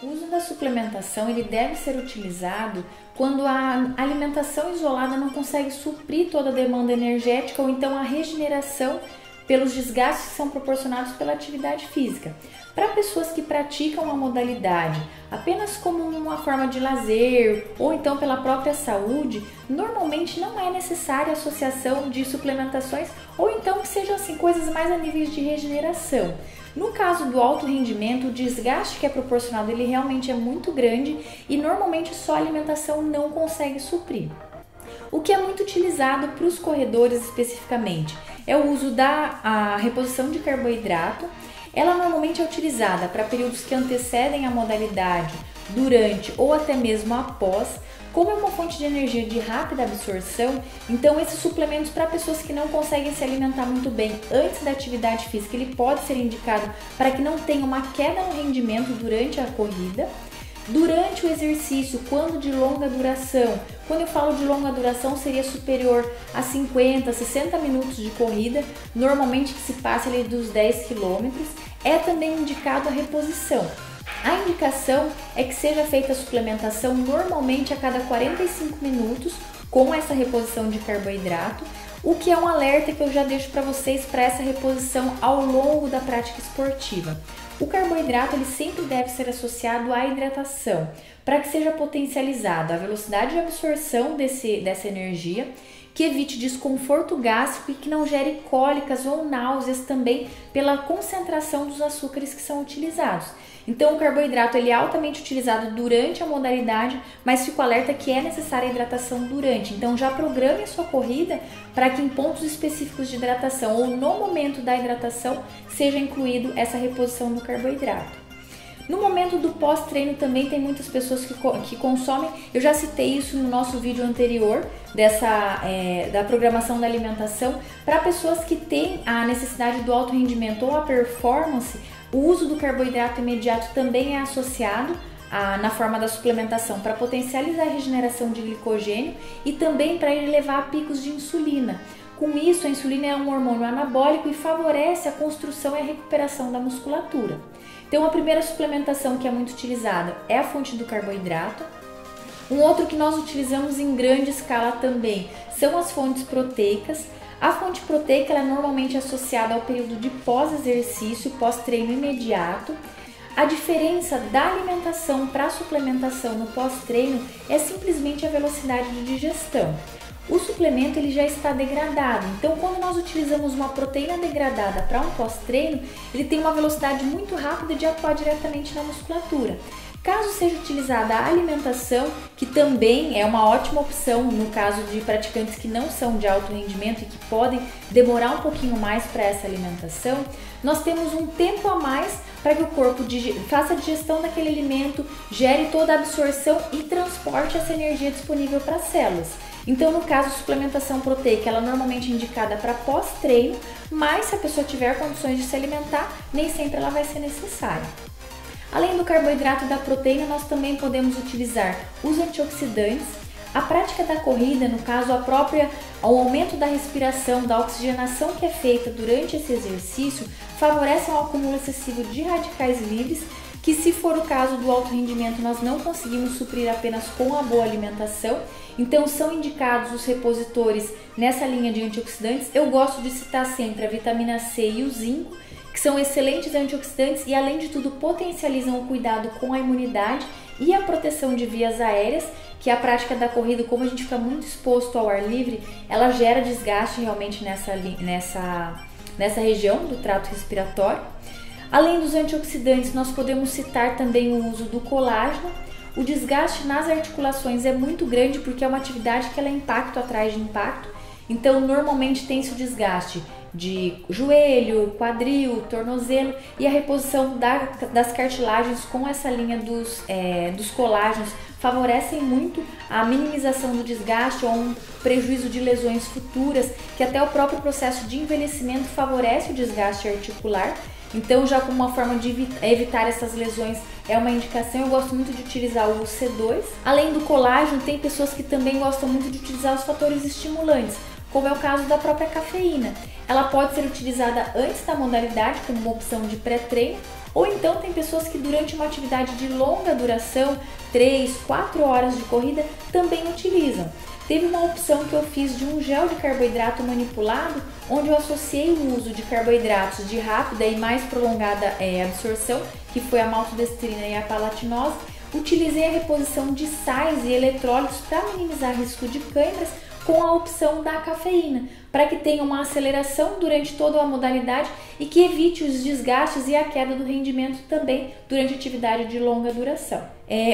O uso da suplementação ele deve ser utilizado quando a alimentação isolada não consegue suprir toda a demanda energética ou então a regeneração pelos desgastes que são proporcionados pela atividade física. Para pessoas que praticam a modalidade apenas como uma forma de lazer ou então pela própria saúde, normalmente não é necessária a associação de suplementações ou então que sejam assim coisas mais a níveis de regeneração. No caso do alto rendimento, o desgaste que é proporcionado ele realmente é muito grande e normalmente só a alimentação não consegue suprir. O que é muito utilizado para os corredores especificamente é o uso da reposição de carboidrato. Ela normalmente é utilizada para períodos que antecedem a modalidade, durante ou até mesmo após. Como é uma fonte de energia de rápida absorção, então esses suplementos para pessoas que não conseguem se alimentar muito bem antes da atividade física, ele pode ser indicado para que não tenha uma queda no rendimento durante a corrida. Durante o exercício, quando de longa duração, quando eu falo de longa duração, seria superior a 50, 60 minutos de corrida, normalmente que se passa ali dos 10 km, é também indicado a reposição. A indicação é que seja feita a suplementação normalmente a cada 45 minutos com essa reposição de carboidrato, o que é um alerta que eu já deixo para vocês para essa reposição ao longo da prática esportiva. O carboidrato ele sempre deve ser associado à hidratação, para que seja potencializada a velocidade de absorção dessa energia, que evite desconforto gástrico e que não gere cólicas ou náuseas também pela concentração dos açúcares que são utilizados. Então o carboidrato ele é altamente utilizado durante a modalidade, mas fico alerta que é necessária a hidratação durante. Então já programe a sua corrida para que em pontos específicos de hidratação ou no momento da hidratação seja incluído essa reposição do carboidrato. No momento do pós-treino também tem muitas pessoas que consomem, eu já citei isso no nosso vídeo anterior da programação da alimentação, para pessoas que têm a necessidade do alto rendimento ou a performance, o uso do carboidrato imediato também é associado na forma da suplementação para potencializar a regeneração de glicogênio e também para ele levar a picos de insulina. Com isso, a insulina é um hormônio anabólico e favorece a construção e a recuperação da musculatura. Então, a primeira suplementação que é muito utilizada é a fonte do carboidrato. Um outro que nós utilizamos em grande escala também são as fontes proteicas. A fonte proteica ela é normalmente associada ao período de pós-exercício, pós-treino imediato. A diferença da alimentação para a suplementação no pós-treino é simplesmente a velocidade de digestão. O suplemento ele já está degradado, então quando nós utilizamos uma proteína degradada para um pós-treino, ele tem uma velocidade muito rápida de atuar diretamente na musculatura. Caso seja utilizada a alimentação, que também é uma ótima opção no caso de praticantes que não são de alto rendimento e que podem demorar um pouquinho mais para essa alimentação, nós temos um tempo a mais para que o corpo faça a digestão daquele alimento, gere toda a absorção e transporte essa energia disponível para as células. Então, no caso, a suplementação proteica, ela normalmente é indicada para pós-treino, mas se a pessoa tiver condições de se alimentar, nem sempre ela vai ser necessária. Além do carboidrato e da proteína, nós também podemos utilizar os antioxidantes. A prática da corrida, no caso, o aumento da respiração, da oxigenação que é feita durante esse exercício, favorece um acúmulo excessivo de radicais livres, que se for o caso do alto rendimento, nós não conseguimos suprir apenas com a boa alimentação. Então são indicados os repositores nessa linha de antioxidantes. Eu gosto de citar sempre a vitamina C e o zinco, que são excelentes antioxidantes e além de tudo potencializam o cuidado com a imunidade e a proteção de vias aéreas, que a prática da corrida, como a gente fica muito exposto ao ar livre, ela gera desgaste realmente nessa região do trato respiratório. Além dos antioxidantes, nós podemos citar também o uso do colágeno. O desgaste nas articulações é muito grande porque é uma atividade que ela é impacto atrás de impacto. Então, normalmente tem-se o desgaste de joelho, quadril, tornozelo e a reposição das cartilagens com essa linha dos colágenos favorecem muito a minimização do desgaste ou um prejuízo de lesões futuras, que até o próprio processo de envelhecimento favorece o desgaste articular. Então, já como uma forma de evitar essas lesões, é uma indicação. Eu gosto muito de utilizar o C2. Além do colágeno, tem pessoas que também gostam muito de utilizar os fatores estimulantes, como é o caso da própria cafeína. Ela pode ser utilizada antes da modalidade como uma opção de pré-treino Ou então tem pessoas que durante uma atividade de longa duração, 3, 4 horas de corrida, também utilizam. Teve uma opção que eu fiz de um gel de carboidrato manipulado, onde eu associei o uso de carboidratos de rápida e mais prolongada absorção, que foi a maltodextrina e a palatinose. Utilizei a reposição de sais e eletrólitos para minimizar risco de câimbras, com a opção da cafeína, para que tenha uma aceleração durante toda a modalidade e que evite os desgastes e a queda do rendimento também durante a atividade de longa duração.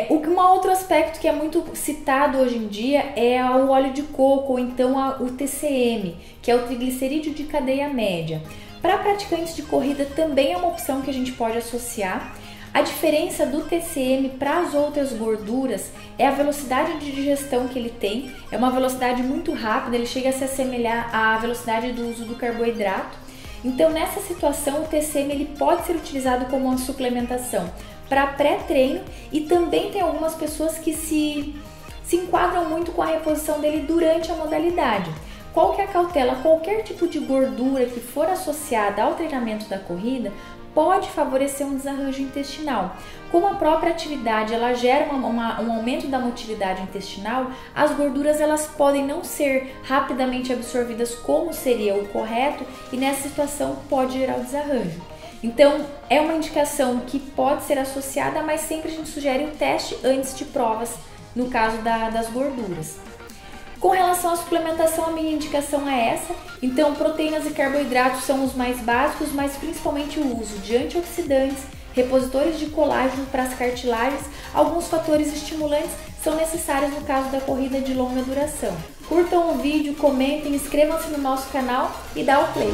Um outro aspecto que é muito citado hoje em dia é o óleo de coco, ou então o TCM, que é o triglicerídeo de cadeia média. Para praticantes de corrida também é uma opção que a gente pode associar. A diferença do TCM para as outras gorduras é a velocidade de digestão que ele tem, é uma velocidade muito rápida, ele chega a se assemelhar à velocidade do uso do carboidrato. Então, nessa situação, o TCM ele pode ser utilizado como uma suplementação para pré-treino, e também tem algumas pessoas que se enquadram muito com a reposição dele durante a modalidade. Qual que é a cautela? Qualquer tipo de gordura que for associada ao treinamento da corrida pode favorecer um desarranjo intestinal. Como a própria atividade ela gera um aumento da motilidade intestinal, as gorduras elas podem não ser rapidamente absorvidas como seria o correto, e nessa situação pode gerar o desarranjo. Então é uma indicação que pode ser associada, mas sempre a gente sugere o teste antes de provas no caso das gorduras. Com relação à suplementação, a minha indicação é essa. Então, proteínas e carboidratos são os mais básicos, mas principalmente o uso de antioxidantes, repositores de colágeno para as cartilagens, alguns fatores estimulantes são necessários no caso da corrida de longa duração. Curtam o vídeo, comentem, inscrevam-se no nosso canal e dá o play!